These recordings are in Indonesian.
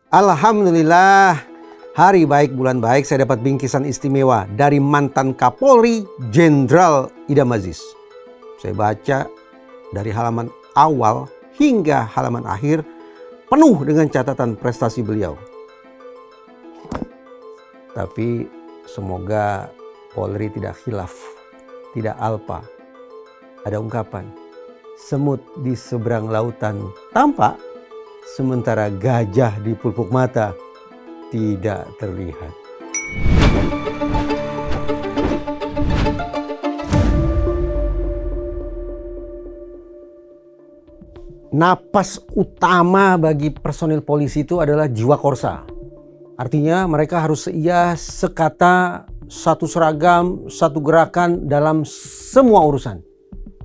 Alhamdulillah, hari baik bulan baik saya dapat bingkisan istimewa dari mantan Kapolri Jenderal Idam Aziz. Saya baca dari halaman awal hingga halaman akhir penuh dengan catatan prestasi beliau. Tapi semoga Polri tidak khilaf, tidak alpa. Ada ungkapan, semut di seberang lautan tampak, sementara gajah di pulpuk mata tidak terlihat. Napas utama bagi personil polisi itu adalah jiwa korsa. Artinya mereka harus seia, sekata, satu seragam, satu gerakan dalam semua urusan.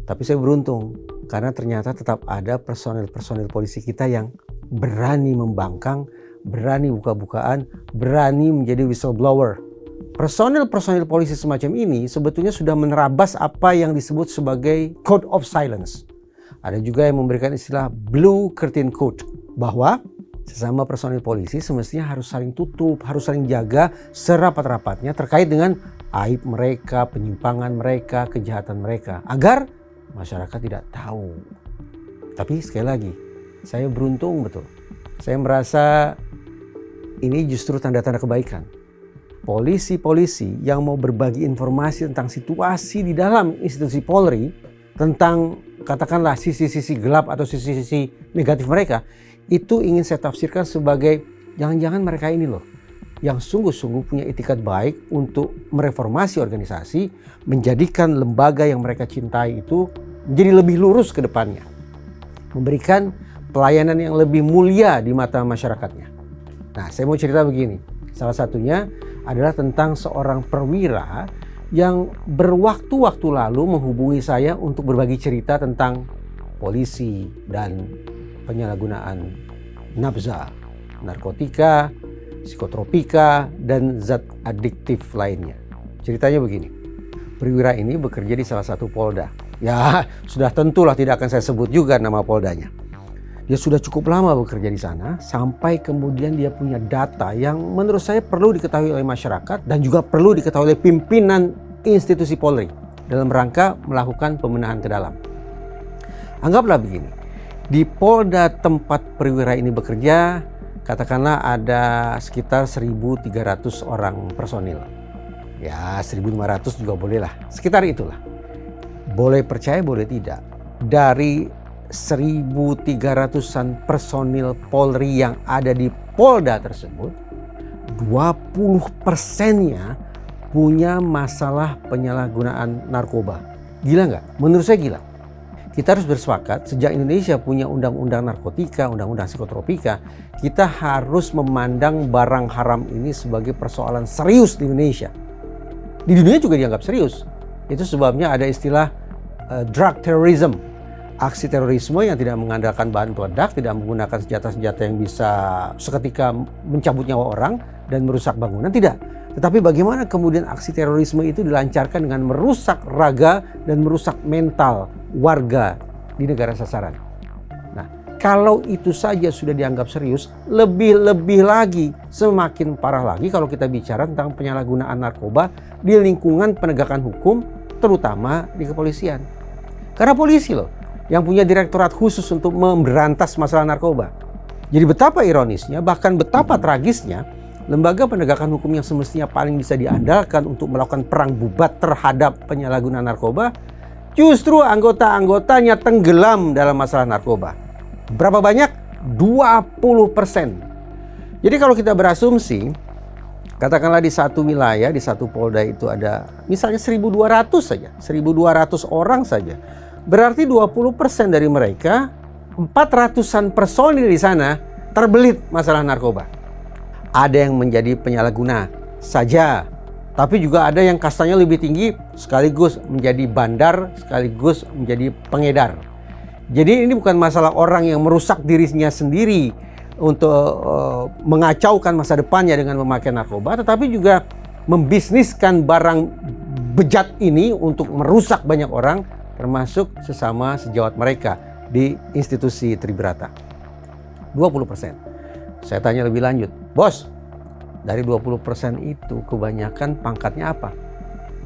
Tapi saya beruntung karena ternyata tetap ada personil polisi kita yang berani membangkang, berani buka-bukaan, berani menjadi whistleblower. Personil polisi semacam ini sebetulnya sudah menerabas apa yang disebut sebagai code of silence. Ada juga yang memberikan istilah blue curtain code, bahwa sesama personil polisi semestinya harus saling tutup, harus saling jaga serapat-rapatnya terkait dengan aib mereka, penyimpangan mereka, kejahatan mereka, agar masyarakat tidak tahu. Tapi sekali lagi, saya beruntung betul. Saya merasa ini justru tanda-tanda kebaikan. Polisi-polisi yang mau berbagi informasi tentang situasi di dalam institusi Polri, tentang katakanlah sisi-sisi gelap atau sisi-sisi negatif mereka, itu ingin saya tafsirkan sebagai jangan-jangan mereka ini loh yang sungguh-sungguh punya itikat baik untuk mereformasi organisasi, menjadikan lembaga yang mereka cintai itu menjadi lebih lurus ke depannya, memberikan pelayanan yang lebih mulia di mata masyarakatnya. Nah, saya mau cerita begini. Salah satunya adalah tentang seorang perwira yang berwaktu-waktu lalu menghubungi saya untuk berbagi cerita tentang polisi dan penyalahgunaan nafza, narkotika, psikotropika, dan zat adiktif lainnya. Ceritanya begini. Perwira ini bekerja di salah satu polda. Ya, sudah tentulah tidak akan saya sebut juga nama poldanya. Dia sudah cukup lama bekerja di sana sampai kemudian dia punya data yang menurut saya perlu diketahui oleh masyarakat dan juga perlu diketahui oleh pimpinan institusi Polri dalam rangka melakukan pembenahan ke dalam. Anggaplah begini, di polda tempat perwira ini bekerja, katakanlah ada sekitar 1.300 orang personil. Ya, 1.500 juga boleh lah, sekitar itulah. Boleh percaya, boleh tidak. Dari 1.300-an personil Polri yang ada di polda tersebut, 20%-nya punya masalah penyalahgunaan narkoba. Gila nggak? Menurut saya gila. Kita harus bersepakat, sejak Indonesia punya undang-undang narkotika, undang-undang psikotropika, kita harus memandang barang haram ini sebagai persoalan serius di Indonesia. Di dunia juga dianggap serius. Itu sebabnya ada istilah drug terrorism. Aksi terorisme yang tidak mengandalkan bahan peledak, tidak menggunakan senjata-senjata yang bisa seketika mencabut nyawa orang dan merusak bangunan, tidak. Tetapi bagaimana kemudian aksi terorisme itu dilancarkan dengan merusak raga dan merusak mental warga di negara sasaran. Nah, kalau itu saja sudah dianggap serius, lebih lagi, semakin parah lagi kalau kita bicara tentang penyalahgunaan narkoba di lingkungan penegakan hukum, terutama di kepolisian. Karena polisi loh yang punya direktorat khusus untuk memberantas masalah narkoba. Jadi betapa ironisnya, bahkan betapa tragisnya, lembaga penegakan hukum yang semestinya paling bisa diandalkan untuk melakukan perang bubat terhadap penyalahgunaan narkoba, justru anggota-anggotanya tenggelam dalam masalah narkoba. Berapa banyak? 20%. Jadi kalau kita berasumsi, katakanlah di satu wilayah, di satu polda itu ada misalnya 1.200 saja, 1.200 orang saja. Berarti 20% dari mereka, 400-an personil di sana terbelit masalah narkoba. Ada yang menjadi penyalahguna saja, tapi juga ada yang kastanya lebih tinggi sekaligus menjadi bandar, sekaligus menjadi pengedar. Jadi ini bukan masalah orang yang merusak dirinya sendiri untuk mengacaukan masa depannya dengan memakai narkoba, tetapi juga membisniskan barang bejat ini untuk merusak banyak orang, termasuk sesama sejawat mereka di institusi Tribrata. 20%. Saya tanya lebih lanjut, bos, dari 20% itu kebanyakan pangkatnya apa?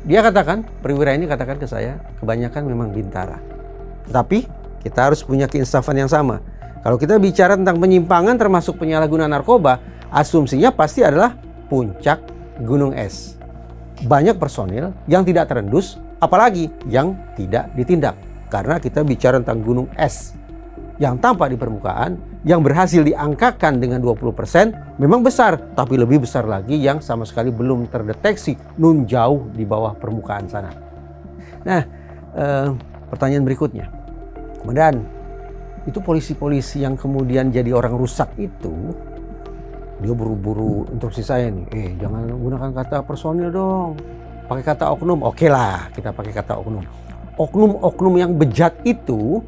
Dia katakan, perwira ini katakan ke saya, kebanyakan memang bintara. Tetapi kita harus punya keinsafan yang sama. Kalau kita bicara tentang penyimpangan termasuk penyalahgunaan narkoba, asumsinya pasti adalah puncak gunung es. Banyak personil yang tidak terendus, apalagi yang tidak ditindak. Karena kita bicara tentang gunung es yang tampak di permukaan, yang berhasil diangkakan dengan 20% memang besar, tapi lebih besar lagi yang sama sekali belum terdeteksi nun jauh di bawah permukaan sana. Nah, pertanyaan berikutnya, kemudian itu polisi-polisi yang kemudian jadi orang rusak itu, dia buru-buru instruksi saya nih, jangan gunakan kata personil dong, pakai kata oknum. Oke lah, kita pakai kata oknum. Oknum-oknum yang bejat itu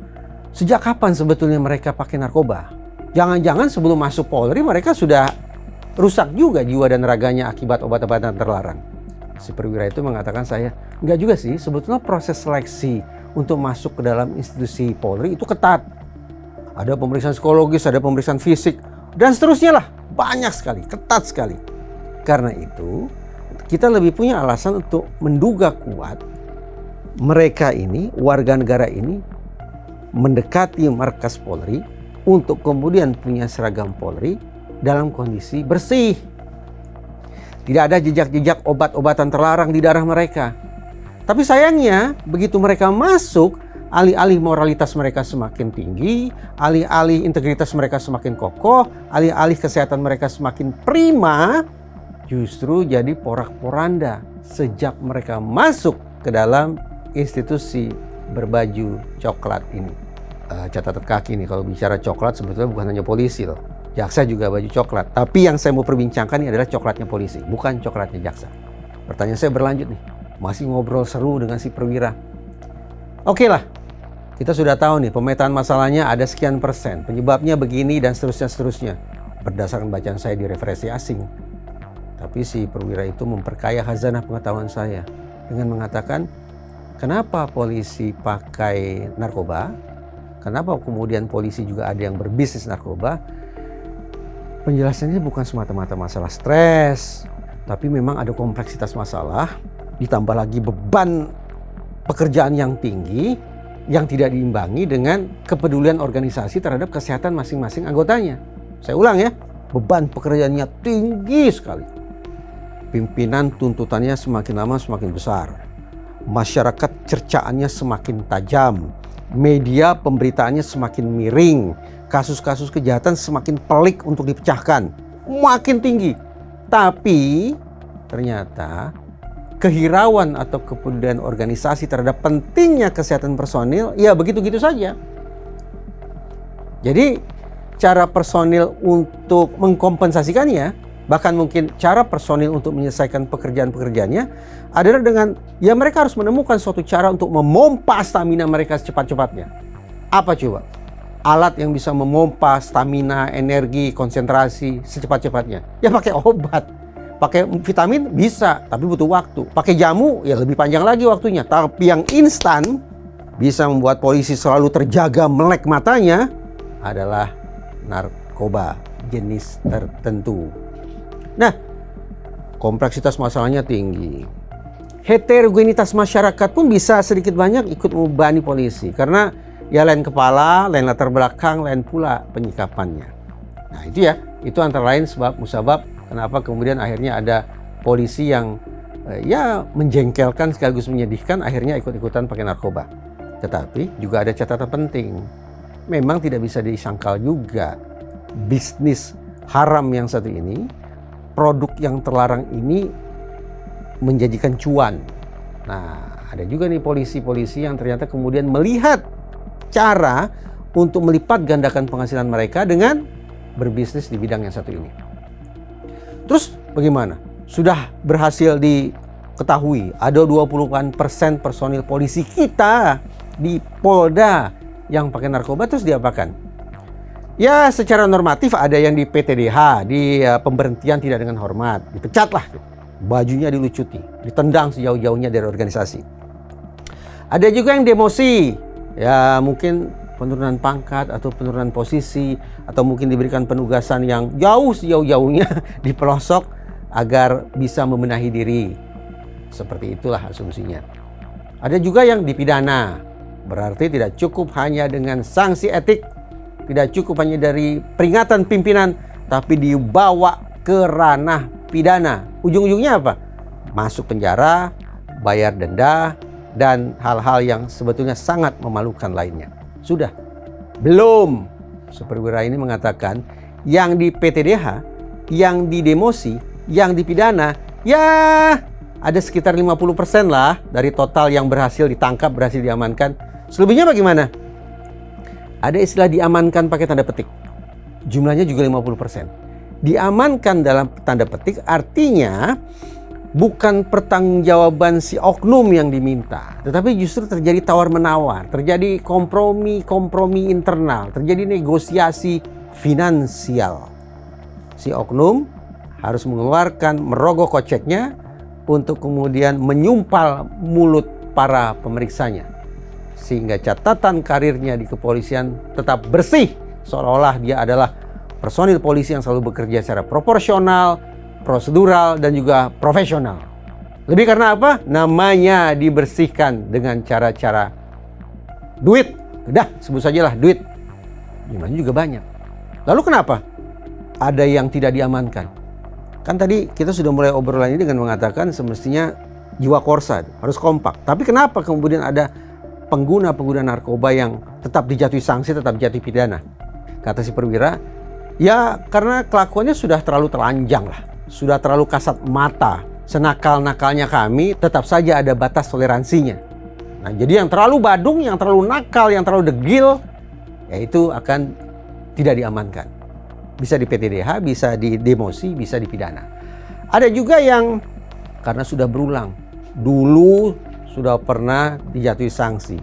sejak kapan sebetulnya mereka pakai narkoba? Jangan-jangan sebelum masuk Polri mereka sudah rusak juga jiwa dan raganya akibat obat-obatan terlarang. Si perwira itu mengatakan saya, enggak juga sih, sebetulnya proses seleksi untuk masuk ke dalam institusi Polri itu ketat. Ada pemeriksaan psikologis, ada pemeriksaan fisik, dan seterusnya lah. Banyak sekali, ketat sekali. Karena itu, kita lebih punya alasan untuk menduga kuat mereka ini, warga negara ini, mendekati markas Polri untuk kemudian punya seragam Polri dalam kondisi bersih. Tidak ada jejak-jejak obat-obatan terlarang di darah mereka. Tapi sayangnya, begitu mereka masuk, alih-alih moralitas mereka semakin tinggi, alih-alih integritas mereka semakin kokoh, alih-alih kesehatan mereka semakin prima, justru jadi porak-poranda sejak mereka masuk ke dalam institusi berbaju coklat ini. Catatan kaki nih, kalau bicara coklat sebetulnya bukan hanya polisi loh. Jaksa juga baju coklat. Tapi yang saya mau perbincangkan ini adalah coklatnya polisi, bukan coklatnya jaksa. Pertanyaan saya berlanjut nih. Masih ngobrol seru dengan si perwira. Oke lah, kita sudah tahu nih pemetaan masalahnya ada sekian persen. Penyebabnya begini dan seterusnya. Berdasarkan bacaan saya di referensi asing. Tapi si perwira itu memperkaya khazanah pengetahuan saya dengan mengatakan, kenapa polisi pakai narkoba? Kenapa kemudian polisi juga ada yang berbisnis narkoba? Penjelasannya bukan semata-mata masalah stres, tapi memang ada kompleksitas masalah, ditambah lagi beban pekerjaan yang tinggi, yang tidak diimbangi dengan kepedulian organisasi terhadap kesehatan masing-masing anggotanya. Saya ulang ya, beban pekerjaannya tinggi sekali. Pimpinan tuntutannya semakin lama semakin besar. Masyarakat cercaannya semakin tajam. Media pemberitaannya semakin miring. Kasus-kasus kejahatan semakin pelik untuk dipecahkan. Makin tinggi. Tapi ternyata kehirauan atau kepedulian organisasi terhadap pentingnya kesehatan personil, ya begitu-gitu saja. Jadi cara personil untuk mengkompensasikannya, bahkan mungkin cara personil untuk menyelesaikan pekerjaan-pekerjaannya adalah dengan, ya mereka harus menemukan suatu cara untuk memompa stamina mereka secepat-cepatnya. Apa coba? Alat yang bisa memompa stamina, energi, konsentrasi secepat-cepatnya. Ya pakai obat. Pakai vitamin bisa, tapi butuh waktu. Pakai jamu, ya lebih panjang lagi waktunya. Tapi yang instan bisa membuat polisi selalu terjaga melek matanya adalah narkoba jenis tertentu. Nah, kompleksitas masalahnya tinggi. Heterogenitas masyarakat pun bisa sedikit banyak ikut membebani polisi. Karena ya lain kepala, lain latar belakang, lain pula penyikapannya. Nah itu ya, itu antara lain sebab musabab kenapa kemudian akhirnya ada polisi yang ya menjengkelkan sekaligus menyedihkan, akhirnya ikut-ikutan pakai narkoba. Tetapi juga ada catatan penting. Memang tidak bisa disangkal juga bisnis haram yang satu ini, produk yang terlarang ini menjanjikan cuan. Nah, ada juga nih polisi-polisi yang ternyata kemudian melihat cara untuk melipat gandakan penghasilan mereka dengan berbisnis di bidang yang satu ini. Terus bagaimana? Sudah berhasil diketahui ada 20% personil polisi kita di Polda yang pakai narkoba, terus diapakan? Ya secara normatif ada yang di PTDH, di pemberhentian tidak dengan hormat, dipecat lah. Bajunya dilucuti, ditendang sejauh-jauhnya dari organisasi. Ada juga yang demosi, ya mungkin penurunan pangkat atau penurunan posisi, atau mungkin diberikan penugasan yang jauh-jauhnya di pelosok agar bisa membenahi diri. Seperti itulah asumsinya. Ada juga yang dipidana, berarti tidak cukup hanya dengan sanksi etik, tidak cukup hanya dari peringatan pimpinan, tapi dibawa ke ranah pidana. Ujung-ujungnya apa? Masuk penjara, bayar denda, dan hal-hal yang sebetulnya sangat memalukan lainnya. Sudah? Belum. Superwira ini mengatakan yang di PTDH, yang di demosi, yang dipidana, ya ada sekitar 50% lah dari total yang berhasil ditangkap, berhasil diamankan. Selebihnya bagaimana? Ada istilah diamankan pakai tanda petik. Jumlahnya juga 50%. Diamankan dalam tanda petik artinya bukan pertanggungjawaban si oknum yang diminta, tetapi justru terjadi tawar-menawar, terjadi kompromi internal, terjadi negosiasi finansial. Si oknum harus mengeluarkan merogoh koceknya untuk kemudian menyumpal mulut para pemeriksanya, sehingga catatan karirnya di kepolisian tetap bersih, seolah-olah dia adalah personil polisi yang selalu bekerja secara proporsional, prosedural, dan juga profesional. Lebih karena apa? Namanya dibersihkan dengan cara-cara duit. Udah, sebut sajalah duit. Jumlahnya juga banyak. Lalu kenapa ada yang tidak diamankan? Kan tadi kita sudah mulai obrolan ini dengan mengatakan semestinya jiwa korsa harus kompak. Tapi kenapa kemudian ada pengguna-pengguna narkoba yang tetap dijatuhi sanksi, tetap dijatuhi pidana? Kata si perwira, ya karena kelakuannya sudah terlalu telanjang lah. Sudah terlalu kasat mata. Senakal-nakalnya kami tetap saja ada batas toleransinya. Nah, jadi yang terlalu badung, yang terlalu nakal, yang terlalu degil, yaitu akan tidak diamankan. Bisa di PTDH, bisa di demosi, bisa dipidana. Ada juga yang karena sudah berulang, dulu sudah pernah dijatuhi sanksi,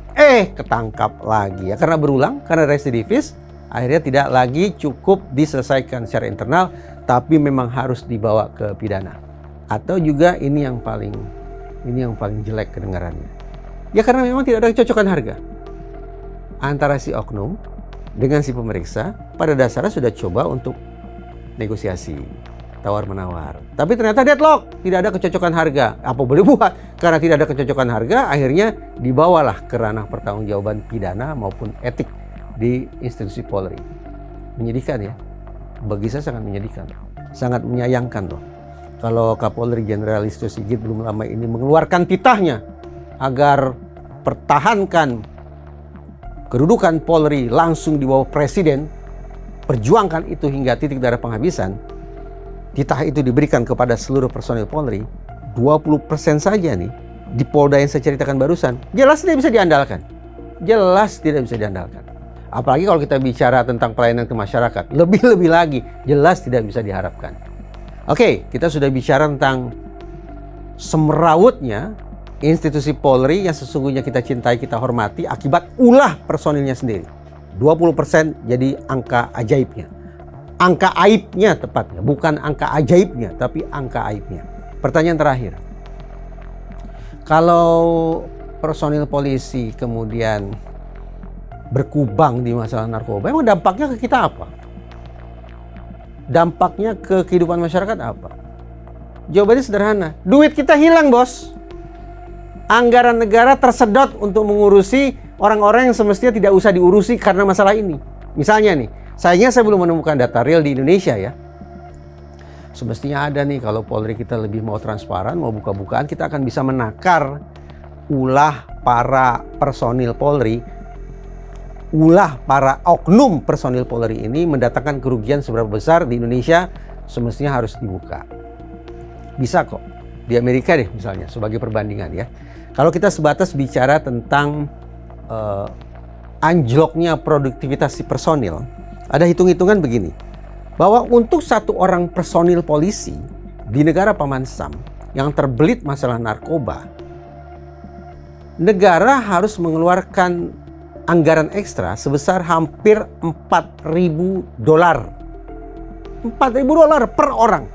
ketangkap lagi ya karena berulang, karena residivis, akhirnya tidak lagi cukup diselesaikan secara internal, tapi memang harus dibawa ke pidana. Atau juga ini yang paling jelek kedengarannya. Ya karena memang tidak ada kecocokan harga antara si oknum dengan si pemeriksa. Pada dasarnya sudah coba untuk negosiasi, tawar-menawar. Tapi ternyata deadlock, tidak ada kecocokan harga. Apa boleh buat? Karena tidak ada kecocokan harga, akhirnya dibawalah ke ranah pertanggungjawaban pidana maupun etik di institusi Polri. Menyedihkan ya. Bagi saya sangat menyedihkan. Sangat menyayangkan loh. Kalau Kapolri Jenderal Listio Sigit belum lama ini mengeluarkan titahnya agar pertahankan kedudukan Polri langsung di bawah Presiden, perjuangkan itu hingga titik darah penghabisan, titah itu diberikan kepada seluruh personil Polri, 20% saja nih, di Polda yang saya ceritakan barusan, jelas tidak bisa diandalkan. Jelas tidak bisa diandalkan. Apalagi kalau kita bicara tentang pelayanan ke masyarakat, lebih-lebih lagi, jelas tidak bisa diharapkan. Oke, kita sudah bicara tentang semerawutnya institusi Polri yang sesungguhnya kita cintai, kita hormati akibat ulah personilnya sendiri. 20% jadi angka ajaibnya. Angka aibnya tepatnya, bukan angka ajaibnya, tapi angka aibnya. Pertanyaan terakhir. Kalau personil polisi kemudian berkubang di masalah narkoba, emang dampaknya ke kita apa? Dampaknya ke kehidupan masyarakat apa? Jawabannya sederhana. Duit kita hilang, bos. Anggaran negara tersedot untuk mengurusi orang-orang yang semestinya tidak usah diurusi karena masalah ini. Misalnya nih, sayangnya saya belum menemukan data real di Indonesia ya. Semestinya ada nih, kalau Polri kita lebih mau transparan, mau buka-bukaan, kita akan bisa menakar ulah para personil Polri, ulah para oknum personil Polri ini mendatangkan kerugian seberapa besar di Indonesia, semestinya harus dibuka. Bisa kok. Di Amerika deh misalnya, sebagai perbandingan ya. Kalau kita sebatas bicara tentang anjloknya produktivitas si personil, ada hitung-hitungan begini. Bahwa untuk satu orang personil polisi di negara Paman Sam yang terbelit masalah narkoba, negara harus mengeluarkan anggaran ekstra sebesar hampir $4.000. $4.000 per orang.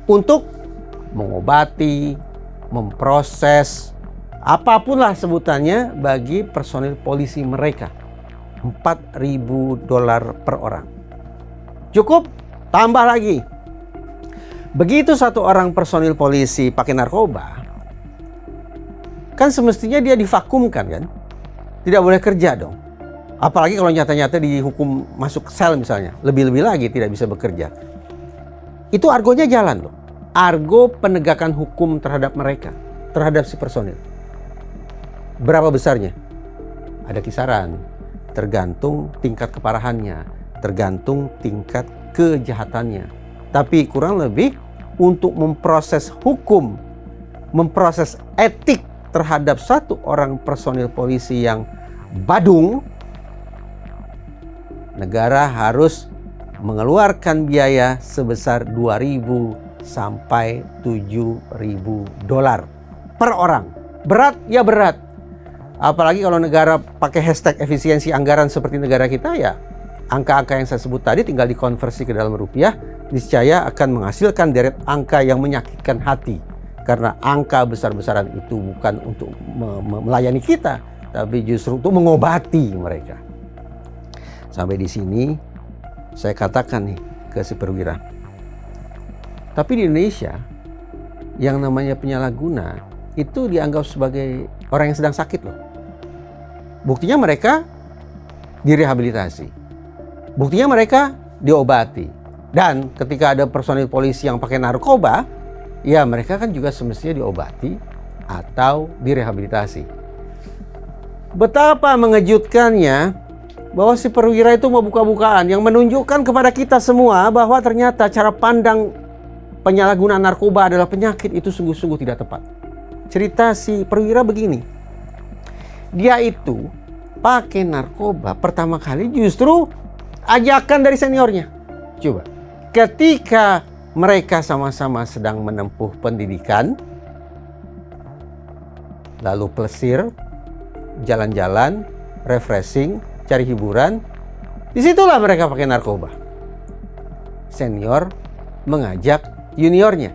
Untuk mengobati, memproses, apapunlah sebutannya bagi personil polisi mereka. $4.000 per orang. Cukup? Tambah lagi. Begitu satu orang personil polisi pakai narkoba, kan semestinya dia divakumkan kan? Tidak boleh kerja dong. Apalagi kalau nyata-nyata dihukum masuk sel misalnya. Lebih-lebih lagi tidak bisa bekerja. Itu argonya jalan loh. Argo penegakan hukum terhadap mereka. Terhadap si personil. Berapa besarnya? Ada kisaran. Tergantung tingkat keparahannya, tergantung tingkat kejahatannya. Tapi kurang lebih untuk memproses hukum, memproses etik terhadap satu orang personil polisi yang badung, negara harus mengeluarkan biaya sebesar $2.000 sampai $7.000 per orang. Berat ya berat. Apalagi kalau negara pakai hashtag efisiensi anggaran seperti negara kita, ya angka-angka yang saya sebut tadi tinggal dikonversi ke dalam rupiah, niscaya akan menghasilkan deret angka yang menyakitkan hati. Karena angka besar-besaran itu bukan untuk melayani kita, tapi justru untuk mengobati mereka. Sampai di sini saya katakan nih ke si perwira. Tapi di Indonesia yang namanya penyalahguna itu dianggap sebagai orang yang sedang sakit loh. Buktinya mereka direhabilitasi. Buktinya mereka diobati. Dan ketika ada personil polisi yang pakai narkoba, ya mereka kan juga semestinya diobati atau direhabilitasi. Betapa mengejutkannya bahwa si perwira itu mau buka-bukaan yang menunjukkan kepada kita semua bahwa ternyata cara pandang penyalahgunaan narkoba adalah penyakit itu sungguh-sungguh tidak tepat. Cerita si perwira begini. Dia itu pakai narkoba pertama kali justru ajakan dari seniornya. Coba, ketika mereka sama-sama sedang menempuh pendidikan, lalu plesir, jalan-jalan, refreshing, cari hiburan, disitulah mereka pakai narkoba. Senior mengajak juniornya.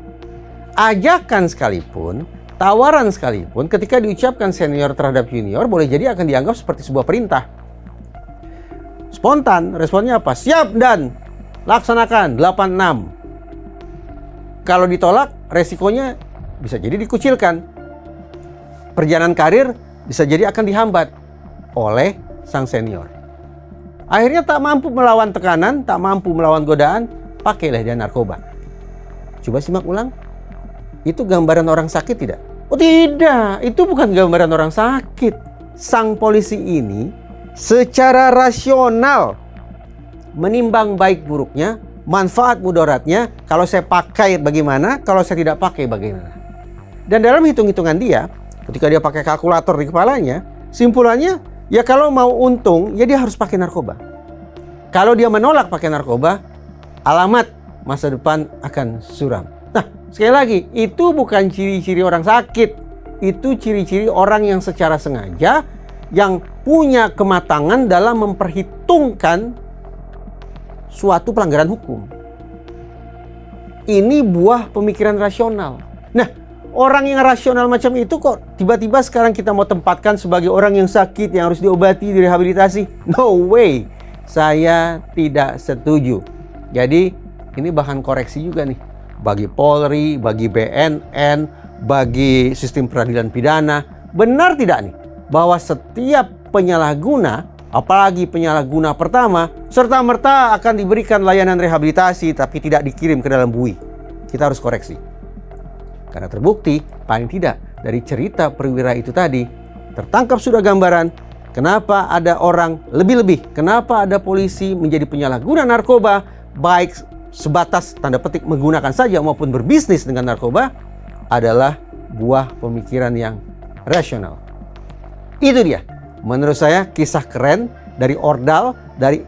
Ajakan sekalipun, tawaran sekalipun, ketika diucapkan senior terhadap junior, boleh jadi akan dianggap seperti sebuah perintah. Spontan, responnya apa? Siap dan laksanakan 86. Kalau ditolak, resikonya bisa jadi dikucilkan. Perjalanan karir bisa jadi akan dihambat oleh sang senior. Akhirnya tak mampu melawan tekanan, tak mampu melawan godaan, pakailah dia narkoba. Coba simak ulang. Itu gambaran orang sakit tidak? Oh tidak, itu bukan gambaran orang sakit. Sang polisi ini secara rasional menimbang baik buruknya, manfaat mudaratnya, kalau saya pakai bagaimana, kalau saya tidak pakai bagaimana. Dan dalam hitung-hitungan dia, ketika dia pakai kalkulator di kepalanya, simpulannya, ya kalau mau untung, ya dia harus pakai narkoba. Kalau dia menolak pakai narkoba, alamat masa depan akan suram. Nah, sekali lagi, itu bukan ciri-ciri orang sakit. Itu ciri-ciri orang yang secara sengaja, yang punya kematangan dalam memperhitungkan suatu pelanggaran hukum. Ini buah pemikiran rasional. Nah, orang yang rasional macam itu kok tiba-tiba sekarang kita mau tempatkan sebagai orang yang sakit, yang harus diobati, direhabilitasi? No way. Saya tidak setuju. Jadi, ini bahan koreksi juga nih. Bagi Polri, bagi BNN, bagi sistem peradilan pidana. Benar tidak nih bahwa setiap penyalahguna, apalagi penyalahguna pertama, serta-merta akan diberikan layanan rehabilitasi tapi tidak dikirim ke dalam bui? Kita harus koreksi. Karena terbukti paling tidak dari cerita perwira itu tadi tertangkap sudah gambaran kenapa ada orang lebih-lebih, kenapa ada polisi menjadi penyalahguna narkoba, baik sebatas tanda petik menggunakan saja maupun berbisnis dengan narkoba, adalah buah pemikiran yang rasional. Itu dia, menurut saya kisah keren dari ordal, dari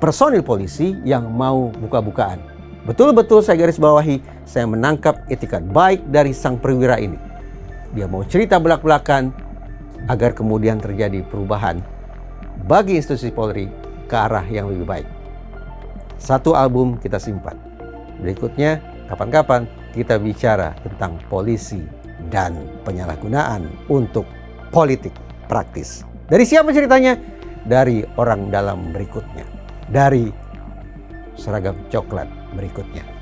personil polisi yang mau buka-bukaan. Betul-betul saya garis bawahi, saya menangkap etikat baik dari sang perwira ini. Dia mau cerita belak-belakan agar kemudian terjadi perubahan bagi institusi Polri ke arah yang lebih baik. Satu album kita simpan. Berikutnya, kapan-kapan kita bicara tentang polisi dan penyalahgunaan untuk politik praktis. Dari siapa ceritanya? Dari orang dalam berikutnya. Dari seragam coklat berikutnya.